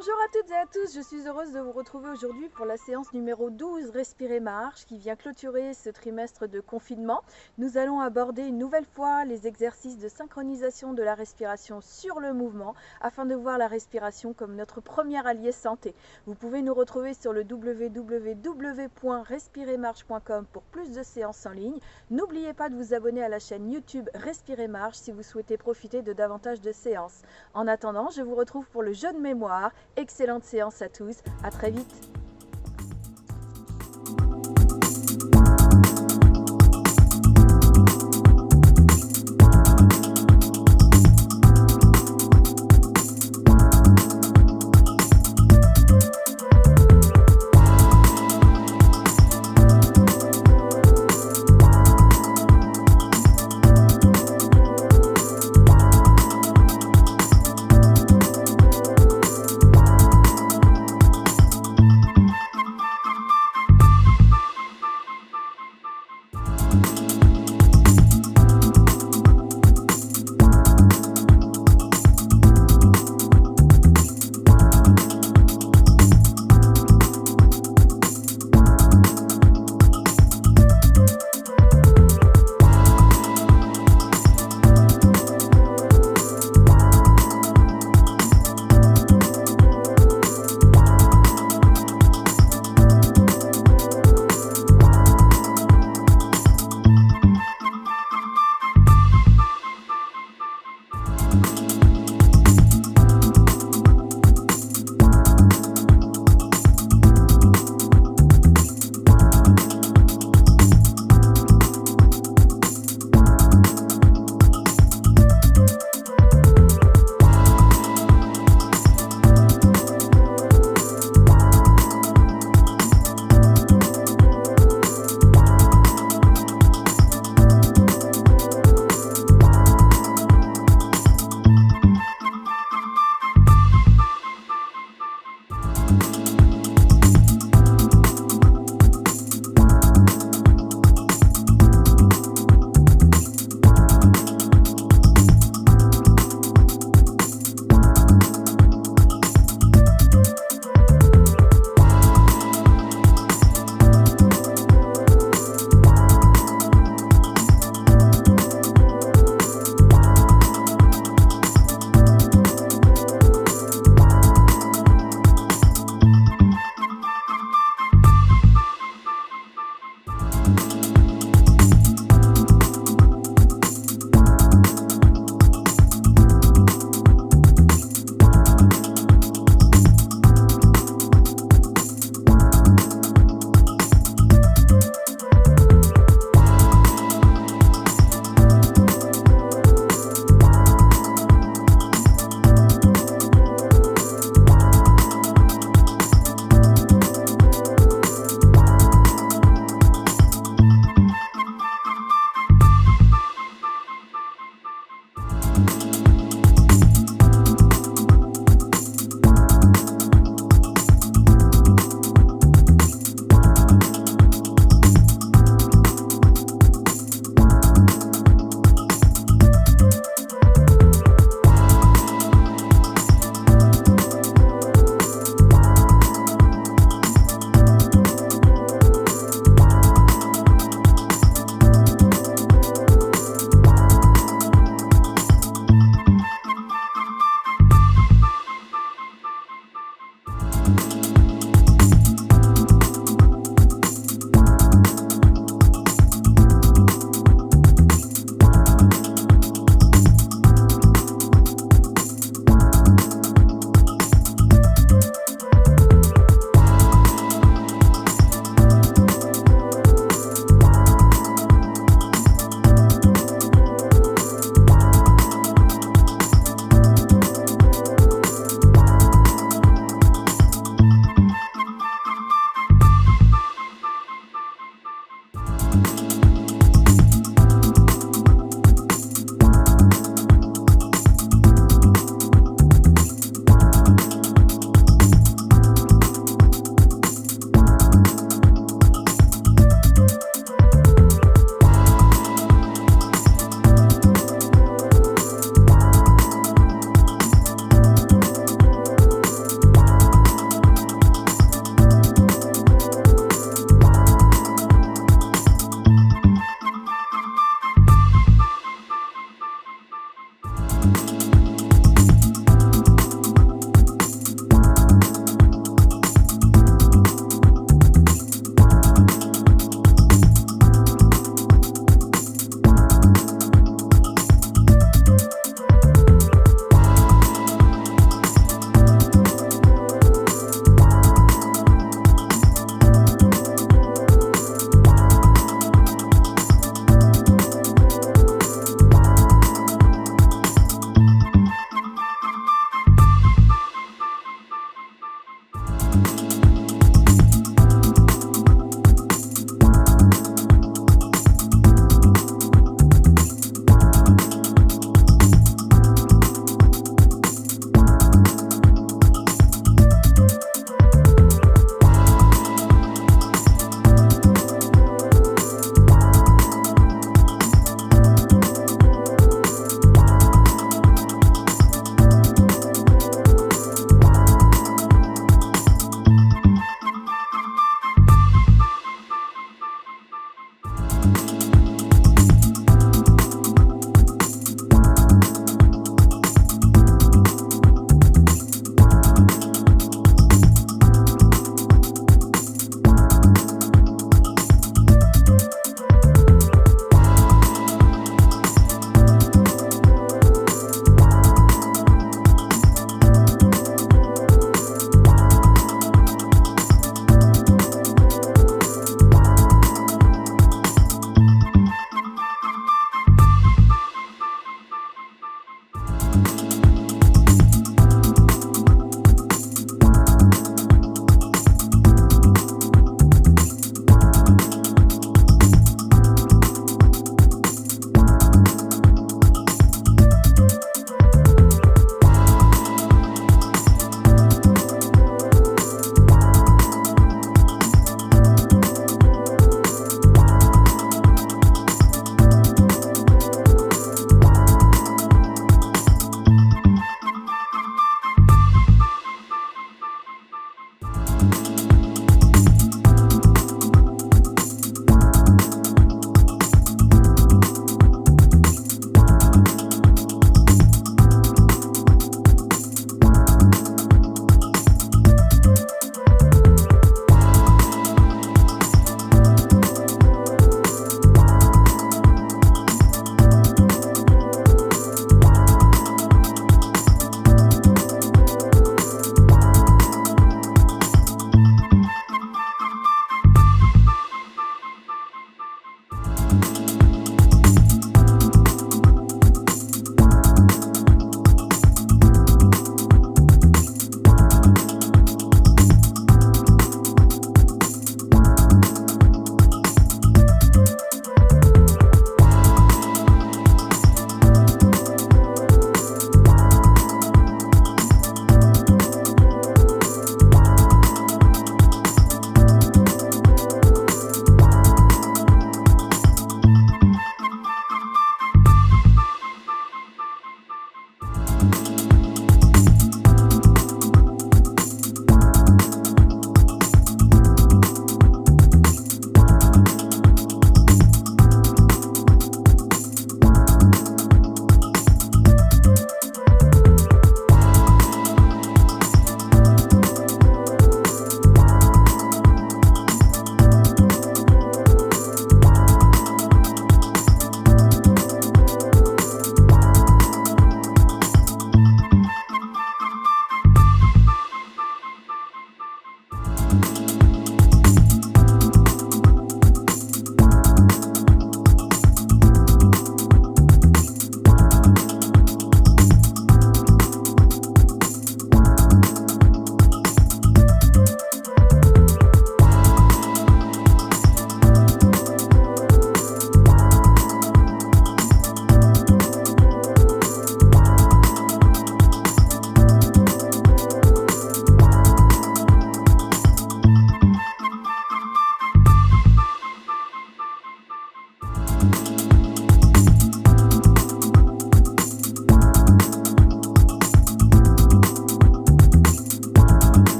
Bonjour à toutes et à tous, je suis heureuse de vous retrouver aujourd'hui pour la séance numéro 12 Respirer Marche qui vient clôturer ce trimestre de confinement. Nous allons aborder une nouvelle fois les exercices de synchronisation de la respiration sur le mouvement afin de voir la respiration comme notre premier allié santé. Vous pouvez nous retrouver sur le www.respirermarche.com pour plus de séances en ligne. N'oubliez pas de vous abonner à la chaîne YouTube Respirer Marche si vous souhaitez profiter de davantage de séances. En attendant, je vous retrouve pour le jeu de mémoire. Excellente séance à tous, à très vite.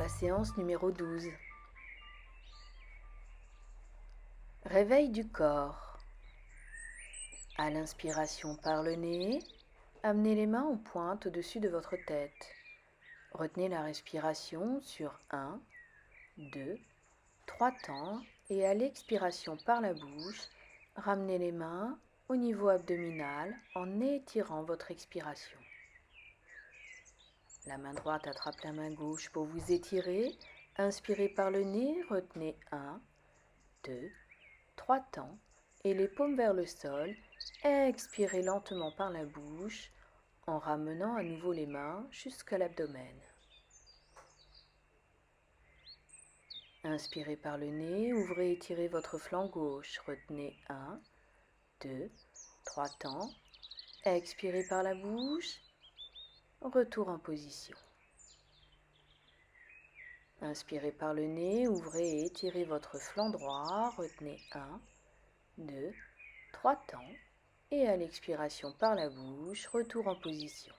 la séance numéro 12. Réveil du corps. À l'inspiration par le nez, amenez les mains en pointe au-dessus de votre tête. Retenez la respiration sur 1, 2, 3 temps et à l'expiration par la bouche, ramenez les mains au niveau abdominal en étirant votre expiration. La main droite attrape la main gauche pour vous étirer. Inspirez par le nez, retenez 1, 2, 3 temps et les paumes vers le sol. Expirez lentement par la bouche en ramenant à nouveau les mains jusqu'à l'abdomen. Inspirez par le nez, ouvrez et étirez votre flanc gauche. Retenez 1, 2, 3 temps. Expirez par la bouche. Retour en position. Inspirez par le nez, ouvrez et étirez votre flanc droit. Retenez 1, 2, 3 temps. Et à l'expiration par la bouche, retour en position.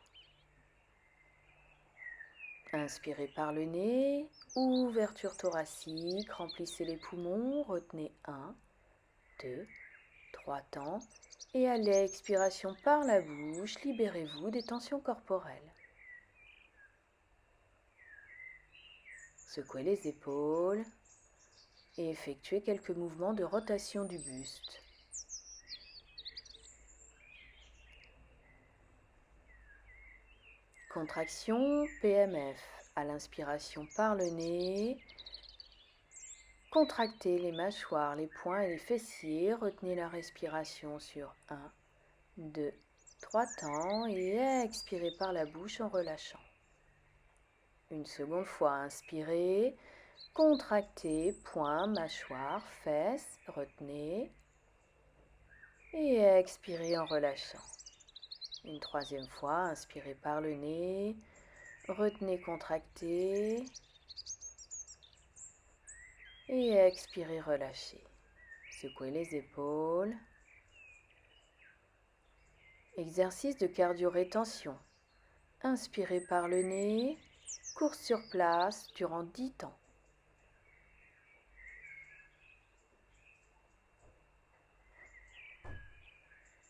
Inspirez par le nez, ouverture thoracique, remplissez les poumons, retenez 1, 2, 3 temps. Et à l'expiration par la bouche, libérez-vous des tensions corporelles. Secouez les épaules et effectuez quelques mouvements de rotation du buste. Contraction PMF. À l'inspiration par le nez, contractez les mâchoires, les poings et les fessiers. Retenez la respiration sur 1, 2, 3 temps et expirez par la bouche en relâchant. Une seconde fois, inspirez, contractez, poings, mâchoires, fesses, retenez et expirez en relâchant. Une troisième fois, inspirez par le nez, retenez, contractez et expirez, relâchez. Secouez les épaules. Exercice de cardio-rétention. Inspirez par le nez, course sur place durant 10 temps.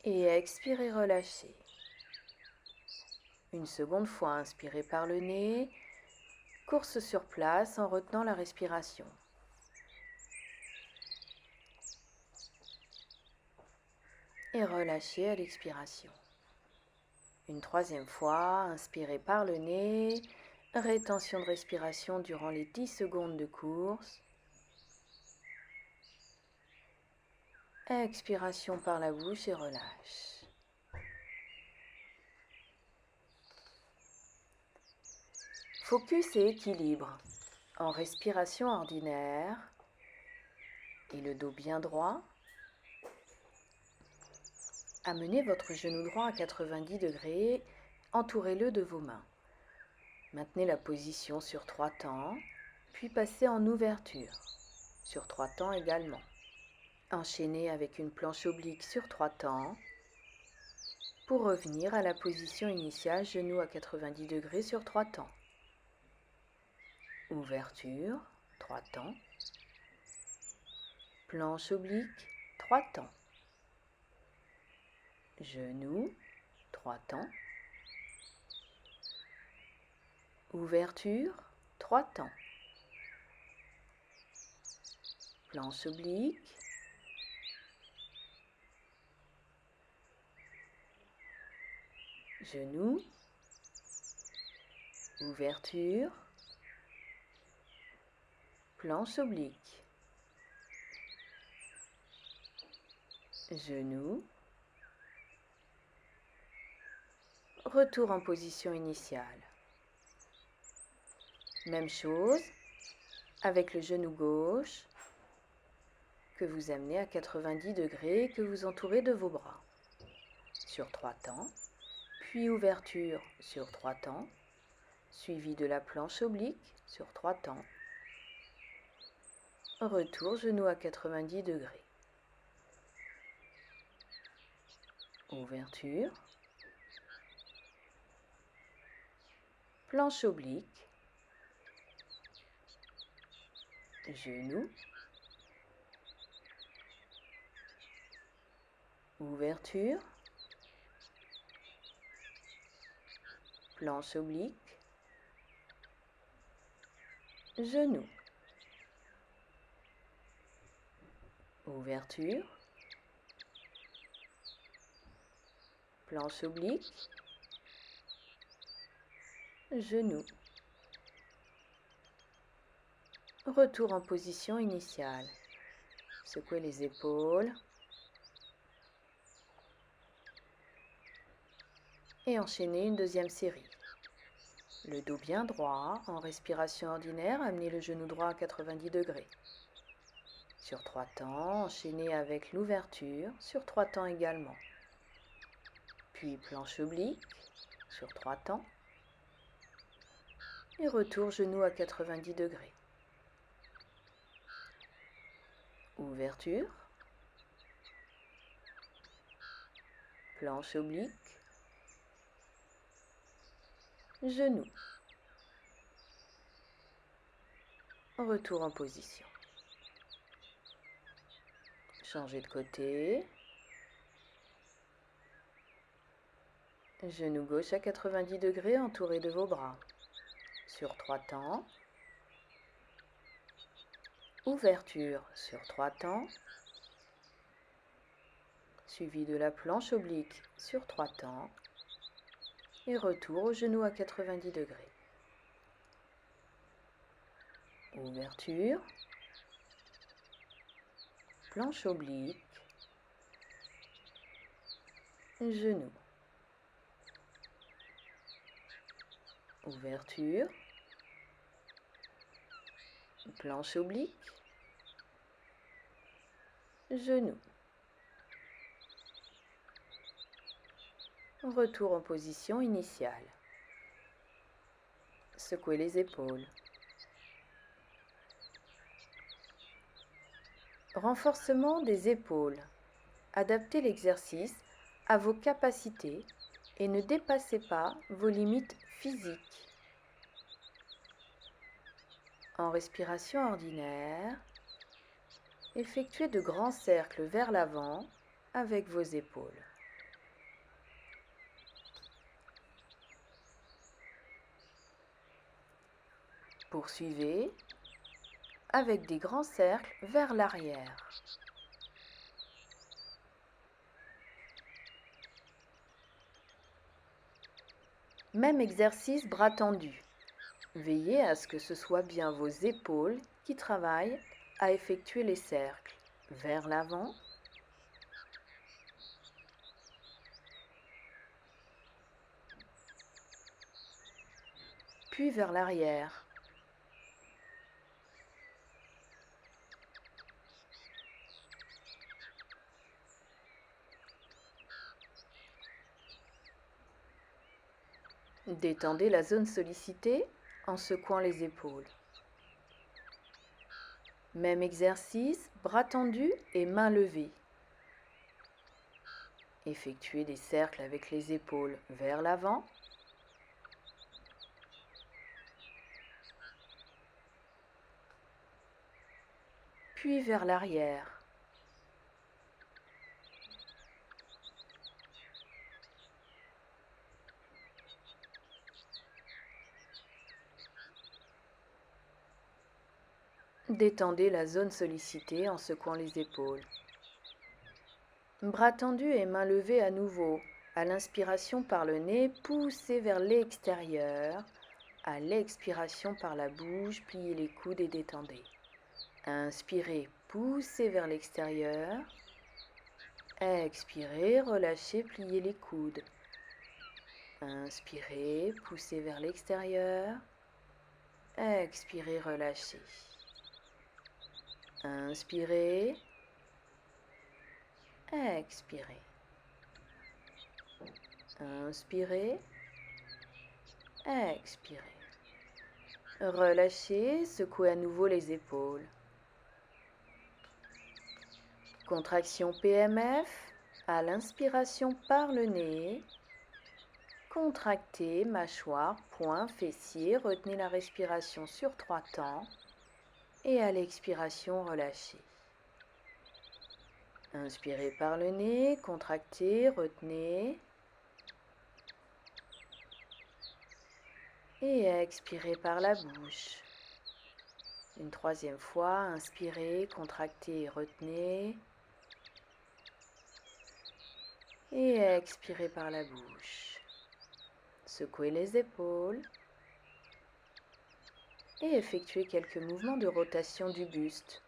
Et expirez, relâchez. Une seconde fois, inspirez par le nez, course sur place en retenant la respiration. Et relâchez à l'expiration. Une troisième fois, inspirez par le nez, rétention de respiration durant les 10 secondes de course. Expiration par la bouche et relâche. Focus et équilibre. En respiration ordinaire et le dos bien droit, amenez votre genou droit à 90 degrés, entourez-le de vos mains. Maintenez la position sur 3 temps, puis passez en ouverture, sur 3 temps également. Enchaînez avec une planche oblique sur 3 temps, pour revenir à la position initiale, genou à 90 degrés sur 3 temps. Ouverture, 3 temps. Planche oblique, 3 temps. Genou, 3 temps. Ouverture, 3 temps. Planche oblique. Genou. Ouverture. Planche oblique. Genou. Retour en position initiale. Même chose avec le genou gauche que vous amenez à 90 degrés et que vous entourez de vos bras. Sur 3 temps, puis ouverture sur 3 temps, suivi de la planche oblique sur 3 temps. Retour genou à 90 degrés. Ouverture. Planche oblique. genou, ouverture, planche oblique, genou, ouverture, planche oblique, genou. Retour en position initiale. Secouez les épaules et enchaînez une deuxième série. Le dos bien droit, en respiration ordinaire, amenez le genou droit à 90 degrés. Sur 3 temps, enchaînez avec l'ouverture, sur 3 temps également. Puis planche oblique, sur 3 temps. Et retour genou à 90 degrés. Ouverture, planche oblique, genou. Retour en position. Changez de côté. Genou gauche à 90 degrés entouré de vos bras. Sur 3 temps. Ouverture sur 3 temps. Suivi de la planche oblique sur 3 temps. Et retour au genou à 90 degrés. Ouverture. Planche oblique. Genou. Ouverture. Planche oblique. Genou. Retour en position initiale. Secouez les épaules. Renforcement des épaules. Adaptez l'exercice à vos capacités et ne dépassez pas vos limites physiques. En respiration ordinaire, effectuez de grands cercles vers l'avant avec vos épaules. Poursuivez avec des grands cercles vers l'arrière. Même exercice bras tendus. Veillez à ce que ce soit bien vos épaules qui travaillent à effectuer les cercles vers l'avant, puis vers l'arrière. Détendez la zone sollicitée en secouant les épaules. Même exercice, bras tendus et mains levées. Effectuez des cercles avec les épaules vers l'avant, puis vers l'arrière. Détendez la zone sollicitée en secouant les épaules. Bras tendus et mains levées à nouveau. À l'inspiration par le nez, poussez vers l'extérieur. À l'expiration par la bouche, pliez les coudes et détendez. Inspirez, poussez vers l'extérieur. Expirez, relâchez, pliez les coudes. Inspirez, poussez vers l'extérieur. Expirez, relâchez. Inspirez. Expirez. Inspirez. Expirez. Relâchez, secouez à nouveau les épaules. Contraction PMF, à l'inspiration par le nez. Contractez, mâchoire, poing, fessier, retenez la respiration sur 3 temps. Et à l'expiration, relâchez. Inspirez par le nez, contractez, retenez. Et expirez par la bouche. Une troisième fois, inspirez, contractez et retenez. Et expirez par la bouche. Secouez les épaules. Et effectuez quelques mouvements de rotation du buste.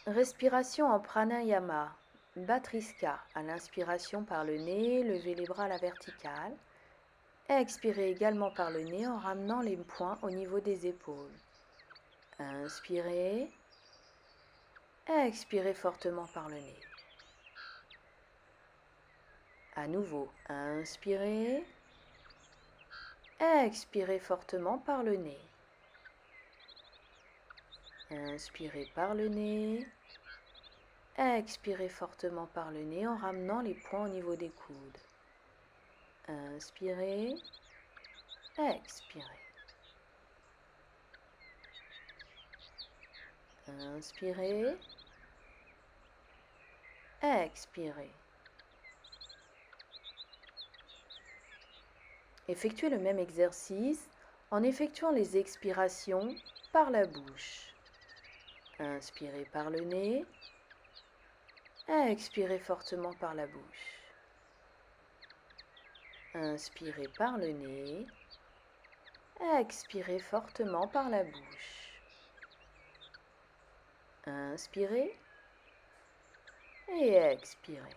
Respiration en pranayama. Batriska. À l'inspiration par le nez, levez les bras à la verticale. Expirez également par le nez en ramenant les poings au niveau des épaules. Inspirez. Expirez fortement par le nez. À nouveau, inspirez. Expirez fortement par le nez. Inspirez par le nez. Expirez fortement par le nez en ramenant les poings au niveau des coudes. Inspirez. Expirez. Inspirez. Expirez. Effectuez le même exercice en effectuant les expirations par la bouche. Inspirez par le nez. Expirez fortement par la bouche. Inspirez par le nez. Expirez fortement par la bouche. Inspirez et expirez.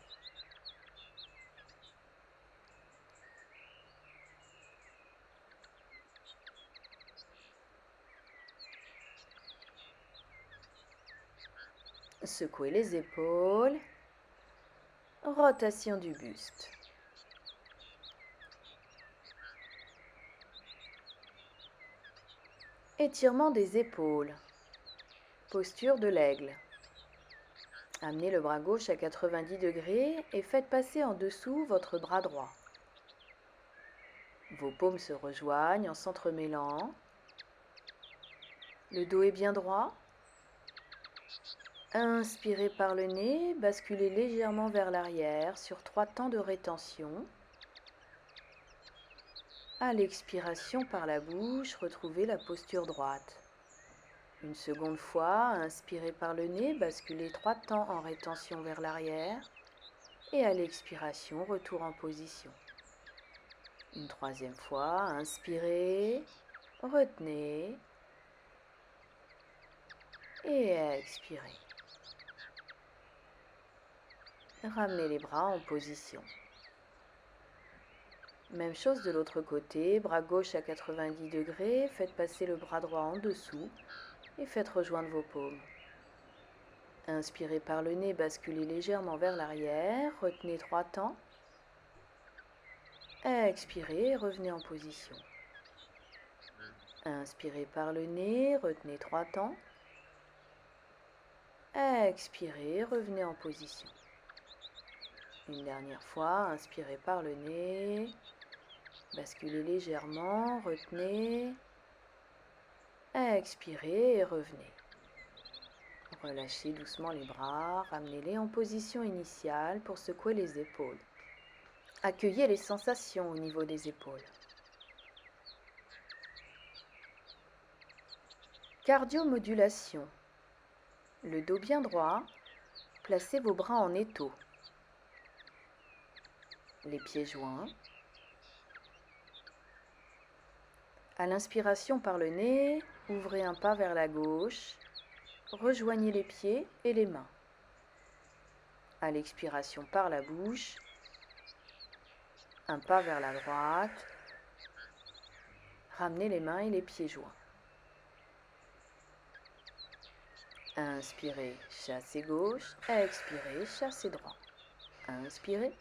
Secouez les épaules. Rotation du buste. Étirement des épaules. Posture de l'aigle. Amenez le bras gauche à 90 degrés et faites passer en dessous votre bras droit. Vos paumes se rejoignent en s'entremêlant. Le dos est bien droit. Inspirez par le nez, basculez légèrement vers l'arrière sur 3 temps de rétention. À l'expiration par la bouche, retrouvez la posture droite. Une seconde fois, inspirez par le nez, basculez 3 temps en rétention vers l'arrière. Et à l'expiration, retour en position. Une troisième fois, inspirez, retenez et expirez. Ramenez les bras en position. Même chose de l'autre côté, bras gauche à 90 degrés, faites passer le bras droit en dessous et faites rejoindre vos paumes. Inspirez par le nez, basculez légèrement vers l'arrière, retenez 3 temps. Expirez et revenez en position. Inspirez par le nez, retenez 3 temps. Expirez, revenez en position. Une dernière fois, inspirez par le nez, basculez légèrement, retenez, expirez et revenez. Relâchez doucement les bras, ramenez-les en position initiale pour secouer les épaules. Accueillez les sensations au niveau des épaules. Cardiomodulation. Le dos bien droit, placez vos bras en étau. Les pieds joints. À l'inspiration par le nez, ouvrez un pas vers la gauche, rejoignez les pieds et les mains. À l'expiration par la bouche, un pas vers la droite, ramenez les mains et les pieds joints. Inspirez, chassez gauche, expirez, chassez droit. Inspirez,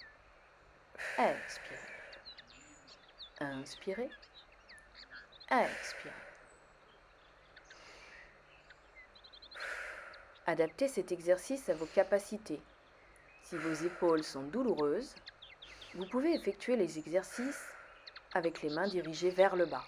expirez. Inspirez, expirez. Adaptez cet exercice à vos capacités. Si vos épaules sont douloureuses, vous pouvez effectuer les exercices avec les mains dirigées vers le bas.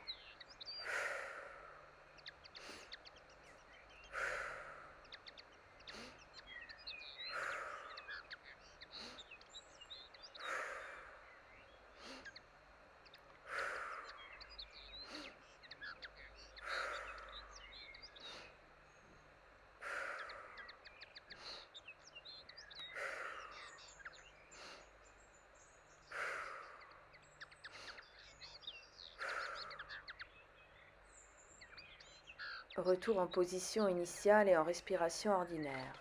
Retour en position initiale et en respiration ordinaire.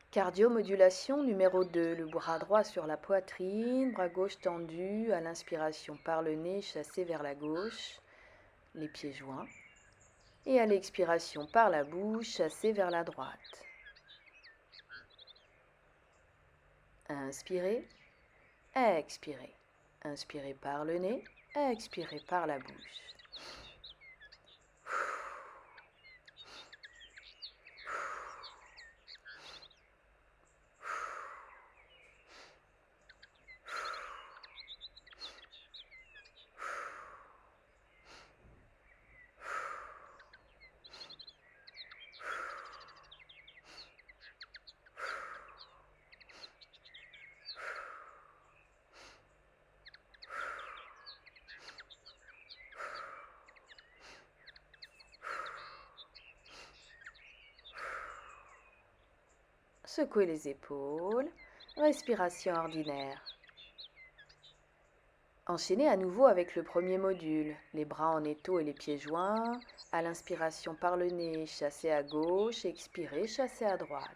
Cardiomodulation numéro 2, le bras droit sur la poitrine, bras gauche tendu, à l'inspiration par le nez chassé vers la gauche, les pieds joints, et à l'expiration par la bouche chassé vers la droite. Inspirez, expirez. Inspirez par le nez, expirez par la bouche. Secouez les épaules, respiration ordinaire. Enchaînez à nouveau avec le premier module, les bras en étau et les pieds joints. À l'inspiration par le nez, chassez à gauche, expirez, chassez à droite.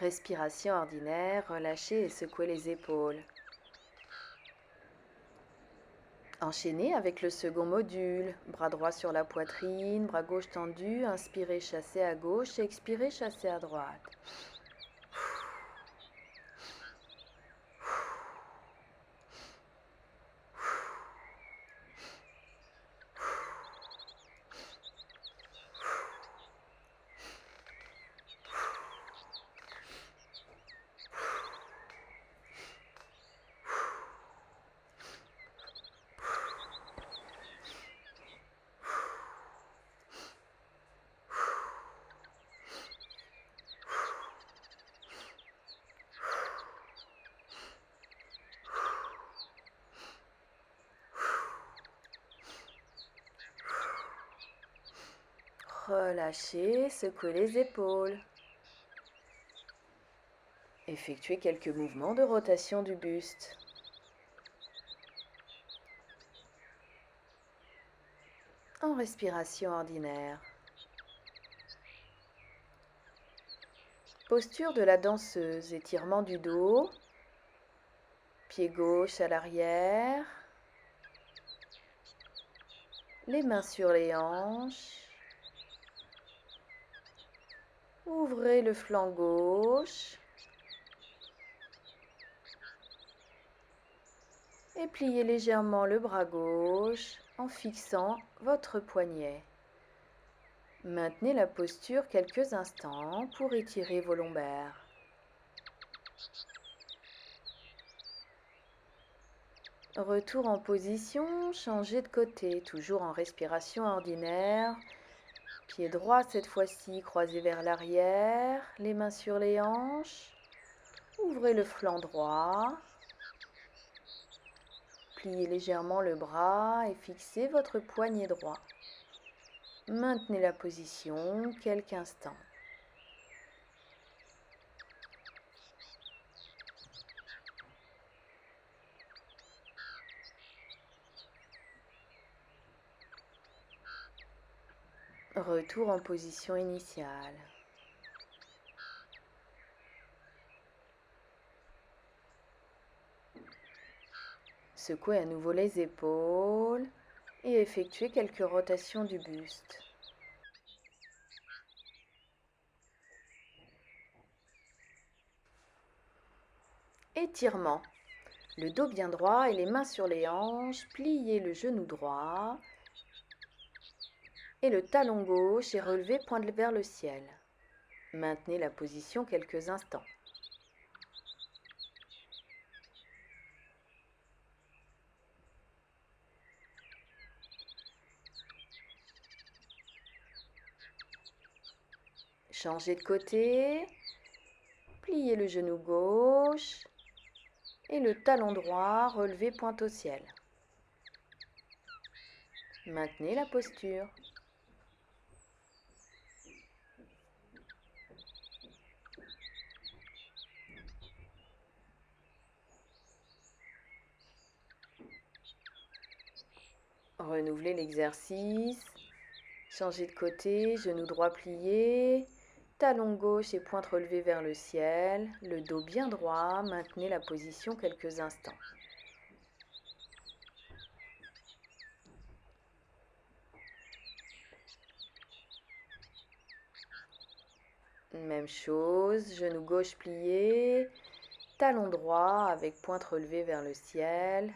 Respiration ordinaire, relâchez et secouez les épaules. Enchaînez avec le second module, bras droit sur la poitrine, bras gauche tendu, inspirez, chassez à gauche, expirez, chassez à droite. Relâchez, secouez les épaules. Effectuez quelques mouvements de rotation du buste. En respiration ordinaire. Posture de la danseuse, étirement du dos, pied gauche à l'arrière, les mains sur les hanches. Ouvrez le flanc gauche et pliez légèrement le bras gauche en fixant votre poignet. Maintenez la posture quelques instants pour étirer vos lombaires. Retour en position, changez de côté, toujours en respiration ordinaire. Pied droit cette fois-ci, croisé vers l'arrière, les mains sur les hanches. Ouvrez le flanc droit. Pliez légèrement le bras et fixez votre poignet droit. Maintenez la position quelques instants. Retour en position initiale. Secouez à nouveau les épaules et effectuez quelques rotations du buste. Étirement. Le dos bien droit et les mains sur les hanches, pliez le genou droit et le talon gauche est relevé pointe vers le ciel. Maintenez la position quelques instants. Changez de côté, pliez le genou gauche et le talon droit relevé pointe au ciel. Maintenez la posture. Renouvelez l'exercice. Changez de côté, genou droit plié, talon gauche et pointe relevée vers le ciel, le dos bien droit, maintenez la position quelques instants. Même chose, genou gauche plié, talon droit avec pointe relevée vers le ciel,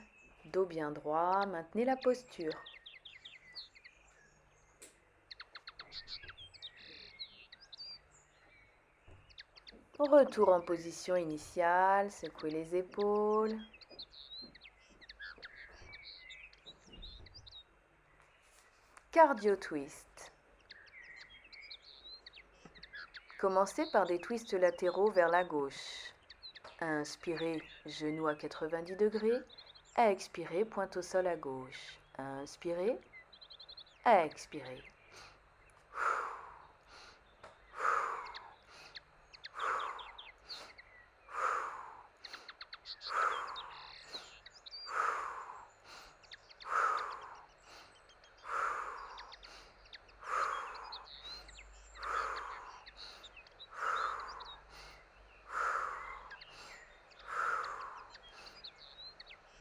dos bien droit, maintenez la posture. Retour en position initiale, secouez les épaules. Cardio twist. Commencez par des twists latéraux vers la gauche. Inspirez, genou à 90 degrés. Expirez, pointe au sol à gauche. Inspirez, expirez.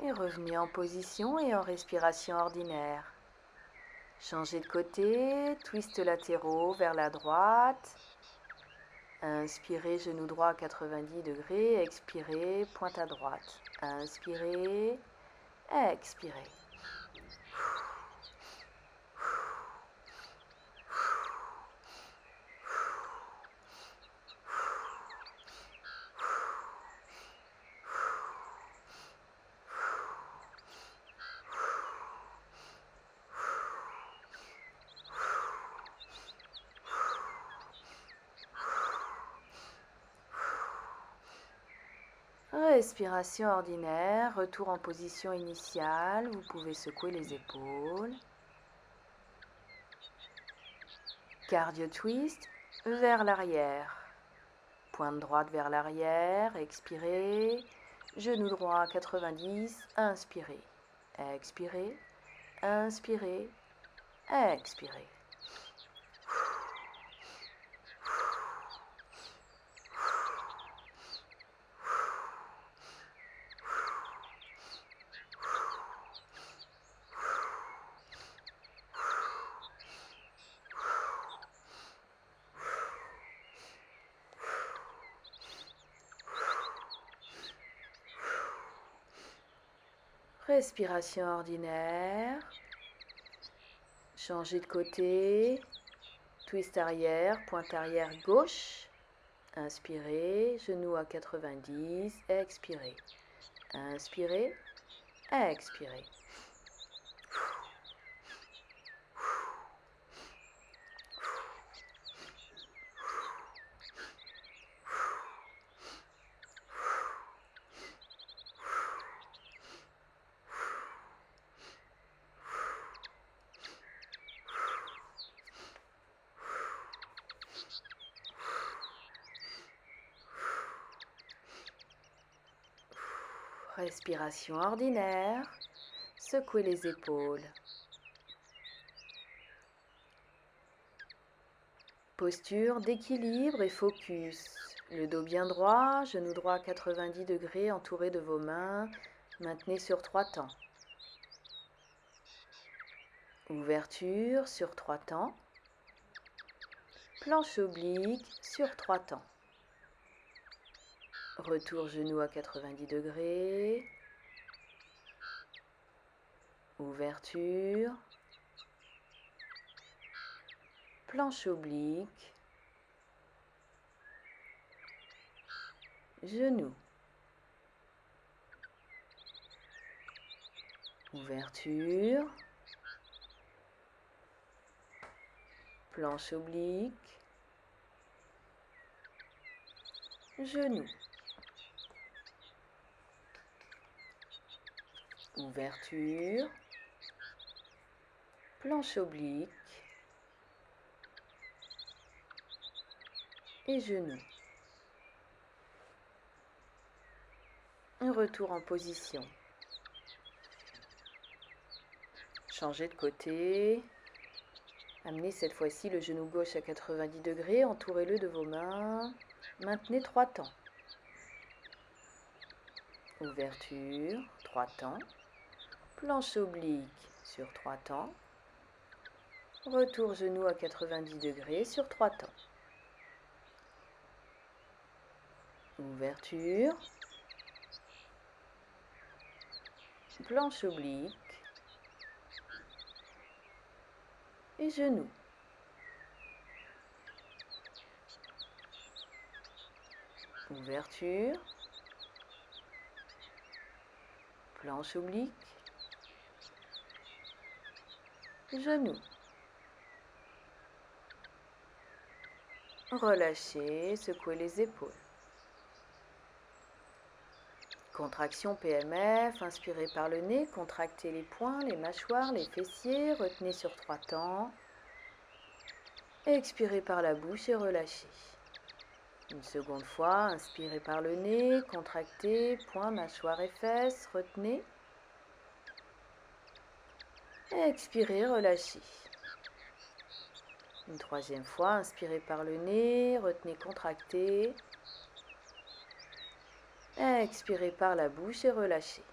Et revenez en position et en respiration ordinaire. Changez de côté, twist latéraux vers la droite. Inspirez, genou droit à 90 degrés. Expirez, pointe à droite. Inspirez, expirez. Respiration ordinaire, retour en position initiale, vous pouvez secouer les épaules. Cardio twist vers l'arrière. Pointe droite vers l'arrière, expirez. Genou droit 90, inspirez. Expirez, inspirez, expirez. Respiration ordinaire. Changez de côté. Twist arrière, pointe arrière gauche. Inspirez, genou à 90, expirez. Inspirez, expirez. Respiration ordinaire, secouez les épaules. Posture d'équilibre et focus. Le dos bien droit, genou droit à 90 degrés entouré de vos mains. Maintenez sur 3 temps. Ouverture sur 3 temps. Planche oblique sur 3 temps. Retour genou à 90 degrés. Ouverture. Planche oblique. Genou. Ouverture. Planche oblique. Genou. Ouverture. Planche oblique. Et genou. Un retour en position. Changez de côté. Amenez cette fois-ci le genou gauche à 90 degrés, entourez-le de vos mains. Maintenez 3 temps. Ouverture, 3 temps. Planche oblique sur 3 temps. Retour genou à 90 degrés sur 3 temps. Ouverture. Planche oblique. Et genou. Ouverture. Planche oblique. Genou. Relâchez, secouez les épaules. Contraction PMF, inspirez par le nez, contractez les poings, les mâchoires, les fessiers, retenez sur 3 temps. Expirez par la bouche et relâchez. Une seconde fois, inspirez par le nez, contractez, poings, mâchoires et fesses, retenez. Expirez, relâchez. Une troisième fois, inspirez par le nez, retenez, contractez. Expirez par la bouche et relâchez.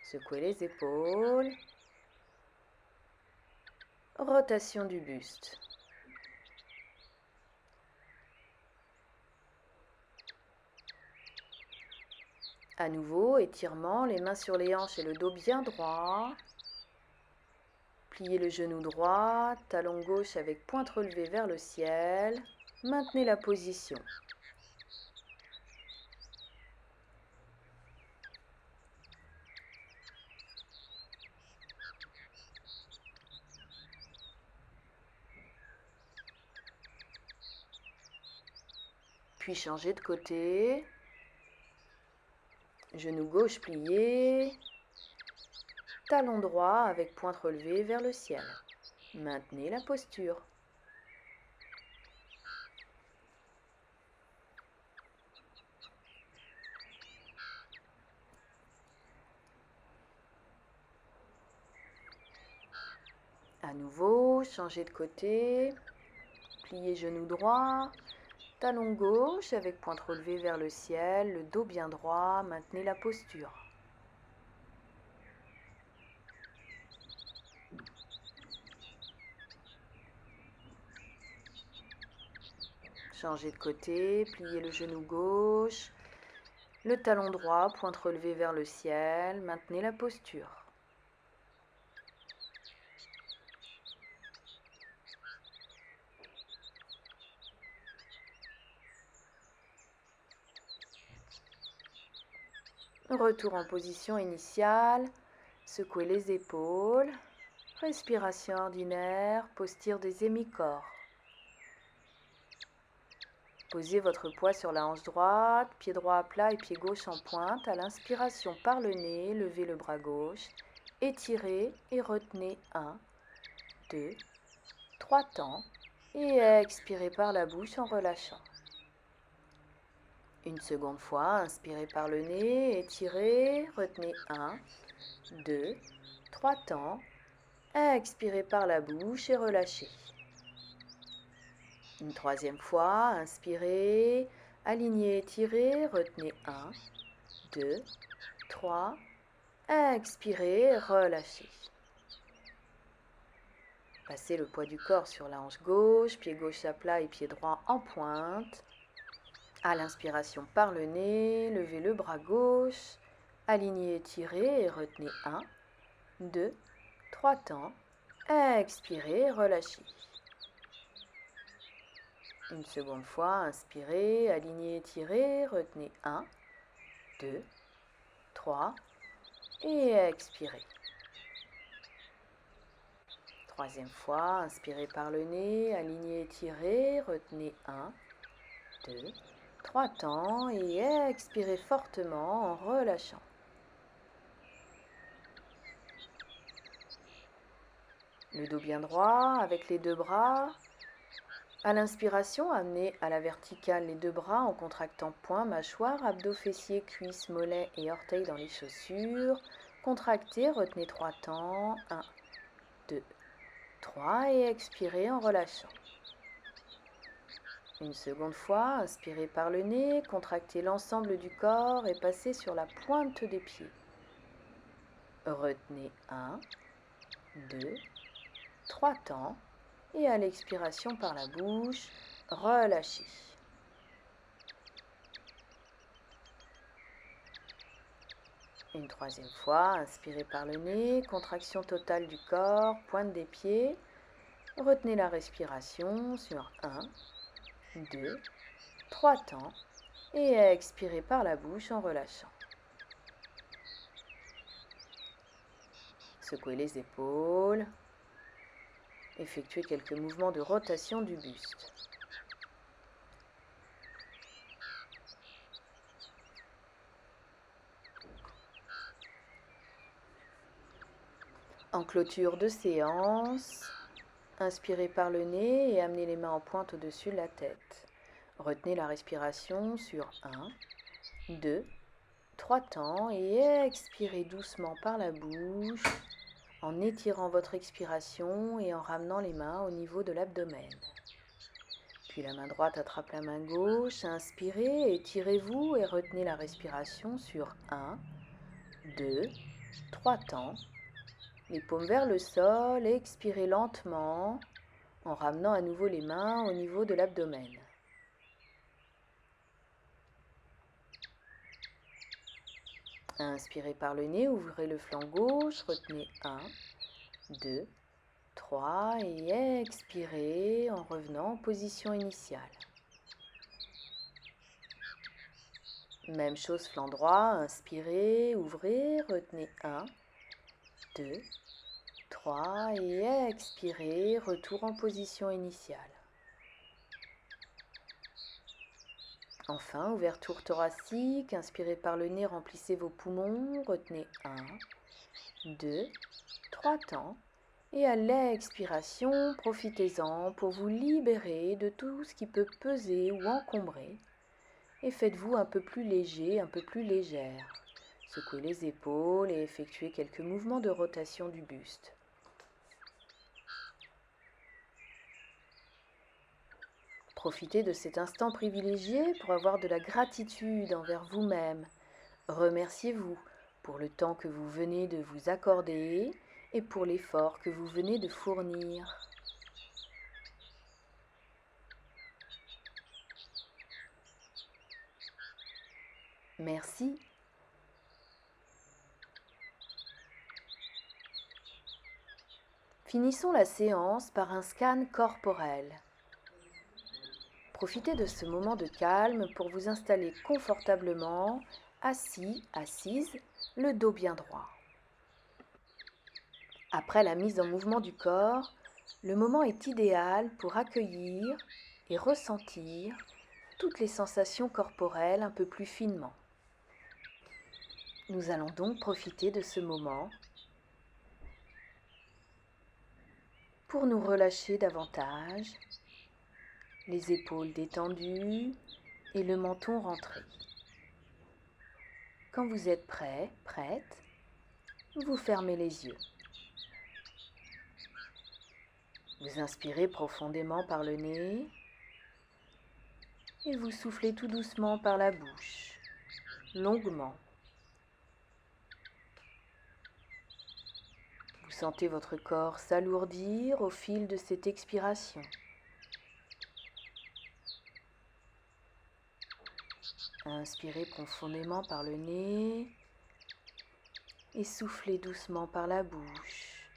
Secouez les épaules. Rotation du buste. À nouveau, étirement, les mains sur les hanches et le dos bien droit. Pliez le genou droit, talon gauche avec pointe relevée vers le ciel. Maintenez la position. Puis changez de côté. Genou gauche plié. Talon droit avec pointe relevée vers le ciel. Maintenez la posture. À nouveau, changez de côté. Pliez genou droit. Talon gauche avec pointe relevée vers le ciel, le dos bien droit, maintenez la posture. Changez de côté, pliez le genou gauche, le talon droit, pointe relevée vers le ciel, maintenez la posture. Retour en position initiale, secouez les épaules, respiration ordinaire, posture des hémicorps. Posez votre poids sur la hanche droite, pied droit à plat et pied gauche en pointe. À l'inspiration par le nez, levez le bras gauche, étirez et retenez 1, 2, 3 temps et expirez par la bouche en relâchant. Une seconde fois, inspirez par le nez, étirez, retenez 1, 2, 3 temps. Expirez par la bouche et relâchez. Une troisième fois, inspirez, alignez, étirez, retenez 1, 2, 3. Expirez, relâchez. Passez le poids du corps sur la hanche gauche, pied gauche à plat et pied droit en pointe. À l'inspiration par le nez, levez le bras gauche, alignez, étirez et retenez 1, 2, 3 temps. Expirez, relâchez. Une seconde fois, inspirez, alignez, étirez, retenez 1, 2, 3 et expirez. Troisième fois, inspirez par le nez, alignez, étirez, retenez 1, 2, 3 temps et expirez fortement en relâchant. Le dos bien droit avec les deux bras. À l'inspiration, amenez à la verticale les deux bras en contractant poings, mâchoire, abdos, fessiers, cuisses, mollets et orteils dans les chaussures. Contractez, retenez 3 temps. 1, 2, 3 et expirez en relâchant. Une seconde fois, inspirez par le nez, contractez l'ensemble du corps et passez sur la pointe des pieds. Retenez 1, 2, 3 temps et à l'expiration par la bouche, relâchez. Une troisième fois, inspirez par le nez, contraction totale du corps, pointe des pieds. Retenez la respiration sur 1, 2, 3 temps et expirez par la bouche en relâchant. Secouez les épaules. Effectuez quelques mouvements de rotation du buste. En clôture de séance, inspirez par le nez et amenez les mains en pointe au-dessus de la tête. Retenez la respiration sur 1, 2, 3 temps et expirez doucement par la bouche en étirant votre expiration et en ramenant les mains au niveau de l'abdomen. Puis la main droite attrape la main gauche, inspirez, étirez-vous et retenez la respiration sur 1, 2, 3 temps. Les paumes vers le sol, expirez lentement en ramenant à nouveau les mains au niveau de l'abdomen. Inspirez par le nez, ouvrez le flanc gauche, retenez 1, 2, 3 et expirez en revenant en position initiale. Même chose flanc droit, inspirez, ouvrez, retenez 1, 2, 3 et expirez, retour en position initiale. Enfin, ouverture thoracique, inspirez par le nez, remplissez vos poumons, retenez 1, 2, 3 temps. Et à l'expiration, profitez-en pour vous libérer de tout ce qui peut peser ou encombrer. Et faites-vous un peu plus léger, un peu plus légère. Secouez les épaules et effectuez quelques mouvements de rotation du buste. Profitez de cet instant privilégié pour avoir de la gratitude envers vous-même. Remerciez-vous pour le temps que vous venez de vous accorder et pour l'effort que vous venez de fournir. Merci. Finissons la séance par un scan corporel. Profitez de ce moment de calme pour vous installer confortablement, assis, assise, le dos bien droit. Après la mise en mouvement du corps, le moment est idéal pour accueillir et ressentir toutes les sensations corporelles un peu plus finement. Nous allons donc profiter de ce moment pour nous relâcher davantage, les épaules détendues, et le menton rentré. Quand vous êtes prêt, prête, vous fermez les yeux. Vous inspirez profondément par le nez et vous soufflez tout doucement par la bouche, longuement. Vous sentez votre corps s'alourdir au fil de cette expiration. Inspirez profondément par le nez et soufflez doucement par la bouche.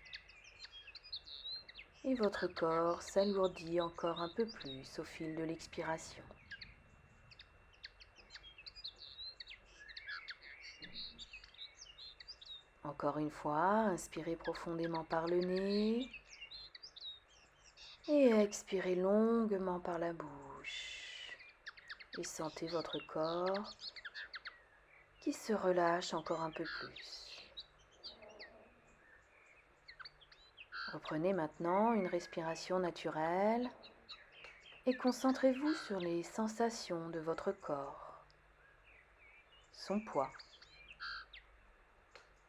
Et votre corps s'alourdit encore un peu plus au fil de l'expiration. Encore une fois, inspirez profondément par le nez et expirez longuement par la bouche. Et sentez votre corps qui se relâche encore un peu plus. Reprenez maintenant une respiration naturelle et concentrez-vous sur les sensations de votre corps, son poids,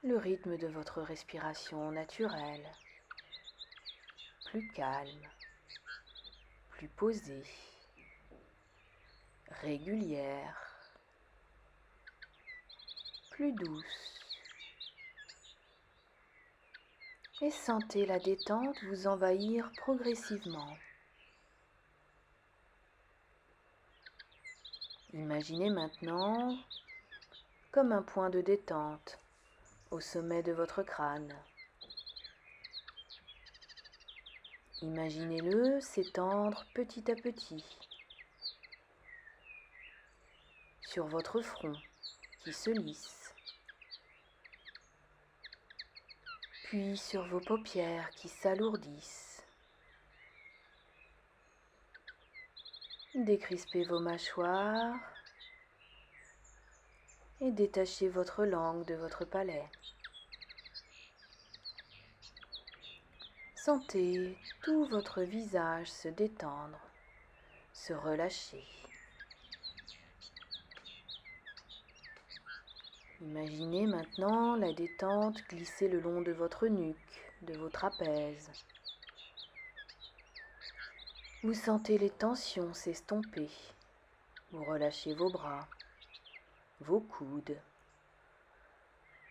le rythme de votre respiration naturelle, plus calme, plus posée, régulière, plus douce. Et sentez la détente vous envahir progressivement. Imaginez maintenant comme un point de détente au sommet de votre crâne. Imaginez-le s'étendre petit à petit sur votre front qui se lisse, puis sur vos paupières qui s'alourdissent. Décrispez vos mâchoires et détachez votre langue de votre palais. Sentez tout votre visage se détendre, se relâcher. Imaginez maintenant la détente glisser le long de votre nuque, de vos trapèzes. Vous sentez les tensions s'estomper. Vous relâchez vos bras, vos coudes,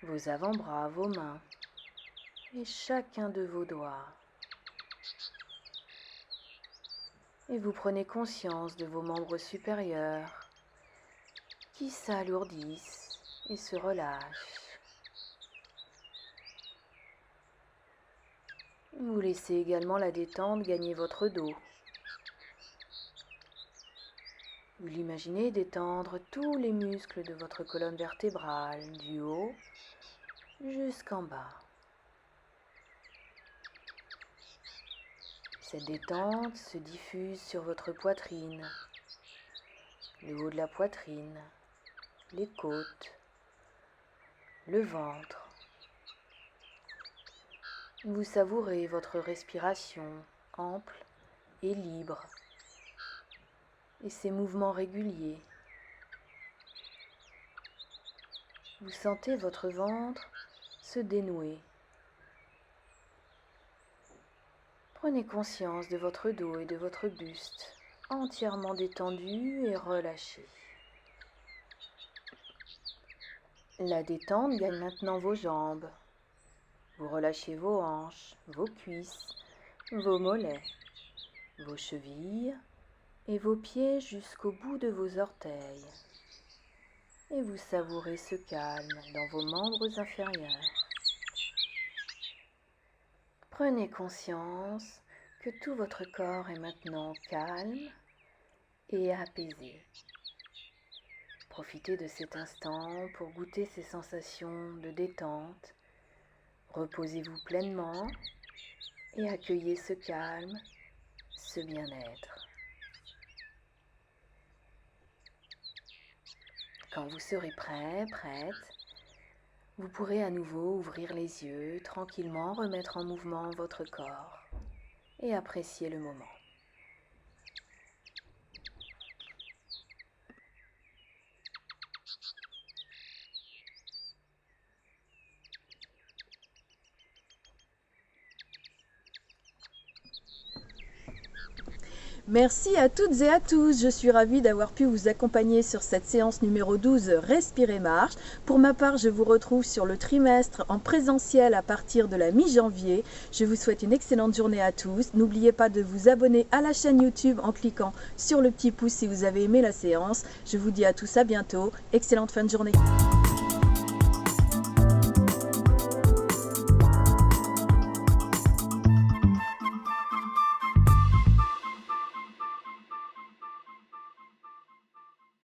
vos avant-bras, vos mains et chacun de vos doigts. Et vous prenez conscience de vos membres supérieurs qui s'alourdissent et se relâchent. Vous laissez également la détente gagner votre dos. Vous l'imaginez détendre tous les muscles de votre colonne vertébrale, du haut jusqu'en bas. Cette détente se diffuse sur votre poitrine, le haut de la poitrine, les côtes, le ventre. Vous savourez votre respiration ample et libre et ses mouvements réguliers. Vous sentez votre ventre se dénouer. Prenez conscience de votre dos et de votre buste entièrement détendu et relâché. La détente gagne maintenant vos jambes. Vous relâchez vos hanches, vos cuisses, vos mollets, vos chevilles et vos pieds jusqu'au bout de vos orteils. Et vous savourez ce calme dans vos membres inférieurs. Prenez conscience que tout votre corps est maintenant calme et apaisé. Profitez de cet instant pour goûter ces sensations de détente. Reposez-vous pleinement et accueillez ce calme, ce bien-être. Quand vous serez prêt, prête, vous pourrez à nouveau ouvrir les yeux, tranquillement remettre en mouvement votre corps et apprécier le moment. Merci à toutes et à tous. Je suis ravie d'avoir pu vous accompagner sur cette séance numéro 12 Respire et marche. Pour ma part, je vous retrouve sur le trimestre en présentiel à partir de la mi-janvier. Je vous souhaite une excellente journée à tous. N'oubliez pas de vous abonner à la chaîne YouTube en cliquant sur le petit pouce si vous avez aimé la séance. Je vous dis à tous à bientôt. Excellente fin de journée.